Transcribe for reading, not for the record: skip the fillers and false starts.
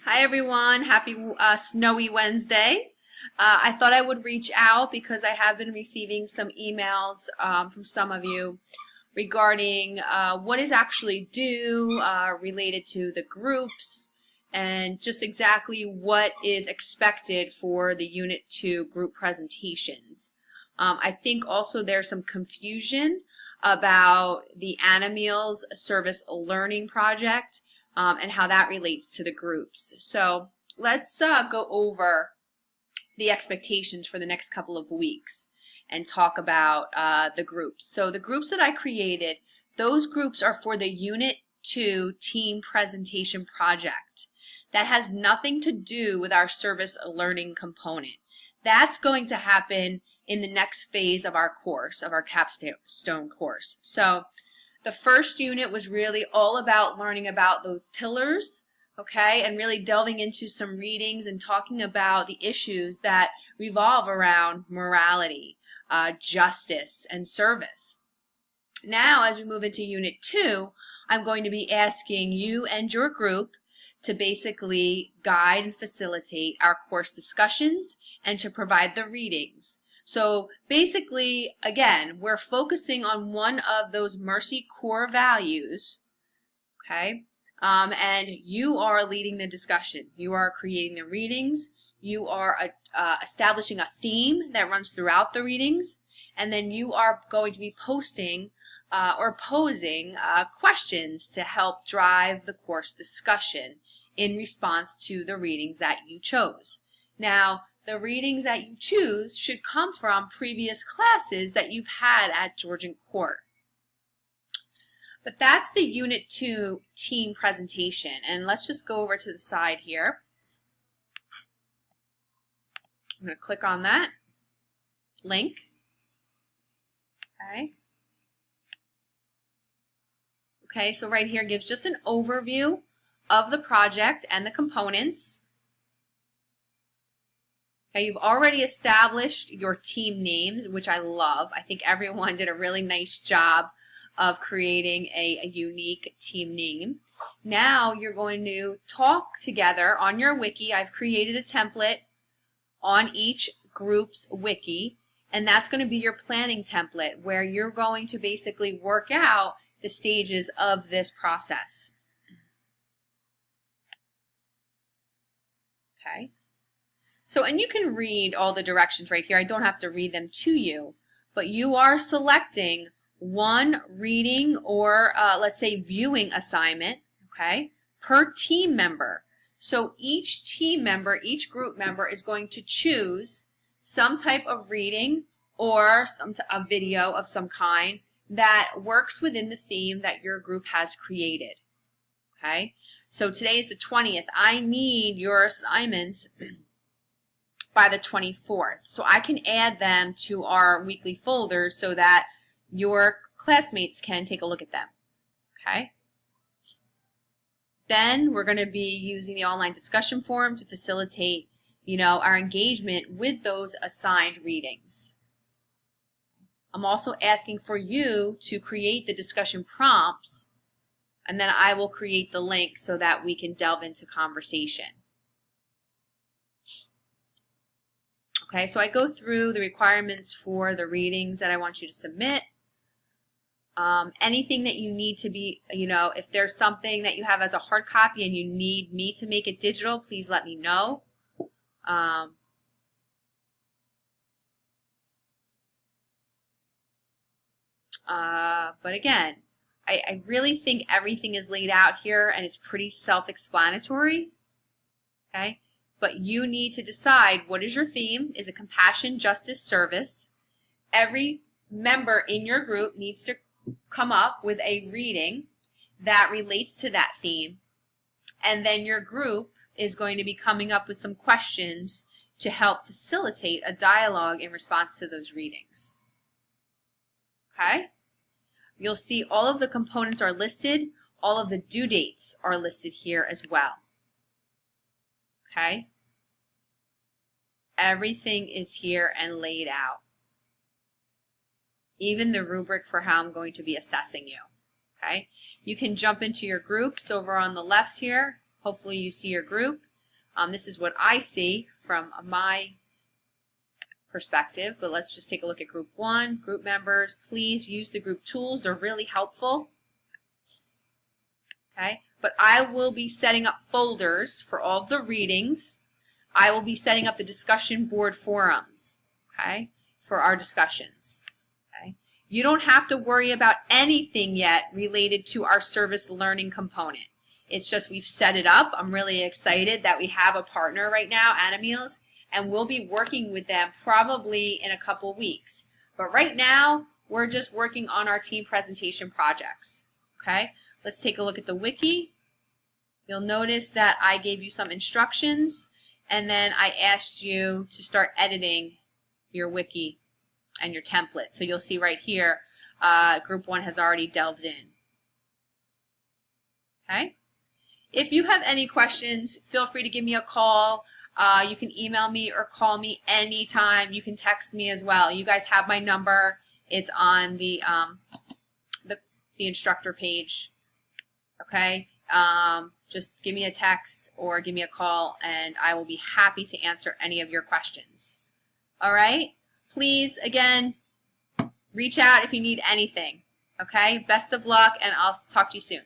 Hi everyone, happy snowy Wednesday. I thought I would reach out because I have been receiving some emails from some of you regarding what is actually due related to the groups and just exactly what is expected for the Unit 2 group presentations. I think also there's some confusion about the Animeals Service Learning Project and how that relates to the groups. So let's go over the expectations for the next couple of weeks and talk about the groups. So the groups that I created, those groups are for the Unit 2 team presentation project. That has nothing to do with our service learning component. That's going to happen in the next phase of our course, of our capstone course. So the first unit was really all about learning about those pillars, okay, and really delving into some readings and talking about the issues that revolve around morality, justice, and service. Now, as we move into Unit 2, I'm going to be asking you and your group to basically guide and facilitate our course discussions and to provide the readings. So basically, again, we're focusing on one of those Mercy core values, okay? And you are leading the discussion. You are creating the readings. You are establishing a theme that runs throughout the readings. And then you are going to be posting or posing questions to help drive the course discussion in response to the readings that you chose. Now, the readings that you choose should come from previous classes that you've had at Georgian Court. But that's the Unit 2 team presentation. And let's just go over to the side here. I'm going to click on that link. Okay. Okay, so right here gives just an overview of the project and the components. Okay, you've already established your team names, which I love. I think everyone did a really nice job of creating a unique team name. Now you're going to talk together on your wiki. I've created a template on each group's wiki, and that's going to be your planning template where you're going to basically work out the stages of this process. Okay. So, and you can read all the directions right here. I don't have to read them to you, but you are selecting one reading or let's say viewing assignment, okay, per team member. So each team member, each group member is going to choose some type of reading or a video of some kind that works within the theme that your group has created. Okay, so today is the 20th. I need your assignments by the 24th. So I can add them to our weekly folder so that your classmates can take a look at them. Okay. Then we're going to be using the online discussion forum to facilitate, our engagement with those assigned readings. I'm also asking for you to create the discussion prompts, and then I will create the link so that we can delve into conversation. Okay, so I go through the requirements for the readings that I want you to submit. Anything that you need to be, if there's something that you have as a hard copy and you need me to make it digital, please let me know. But again, I really think everything is laid out here and it's pretty self-explanatory. Okay, but you need to decide what is your theme. Is it compassion, justice, service? Every member in your group needs to come up with a reading that relates to that theme, and then your group is going to be coming up with some questions to help facilitate a dialogue in response to those readings. Okay? You'll see all of the components are listed. All of the due dates are listed here as well. Okay? Everything is here and laid out. Even the rubric for how I'm going to be assessing you. Okay? You can jump into your groups over on the left here. Hopefully you see your group. This is what I see from my perspective, but let's just take a look at group 1. Group members, please use the group tools. They're really helpful. Okay, but I will be setting up folders for all of the readings. I will be setting up the discussion board forums, okay, for our discussions. Okay, you don't have to worry about anything yet related to our service learning component. It's just we've set it up. I'm really excited that we have a partner right now, Animeals, and we'll be working with them probably in a couple weeks. But right now, we're just working on our team presentation projects. Okay, let's take a look at the wiki. You'll notice that I gave you some instructions, and then I asked you to start editing your wiki and your template. So you'll see right here, group 1 has already delved in. Okay? If you have any questions, feel free to give me a call. You can email me or call me anytime. You can text me as well. You guys have my number. It's on the instructor page. Okay? Just give me a text or give me a call, and I will be happy to answer any of your questions. All right? Please, again, reach out if you need anything. Okay? Best of luck, and I'll talk to you soon.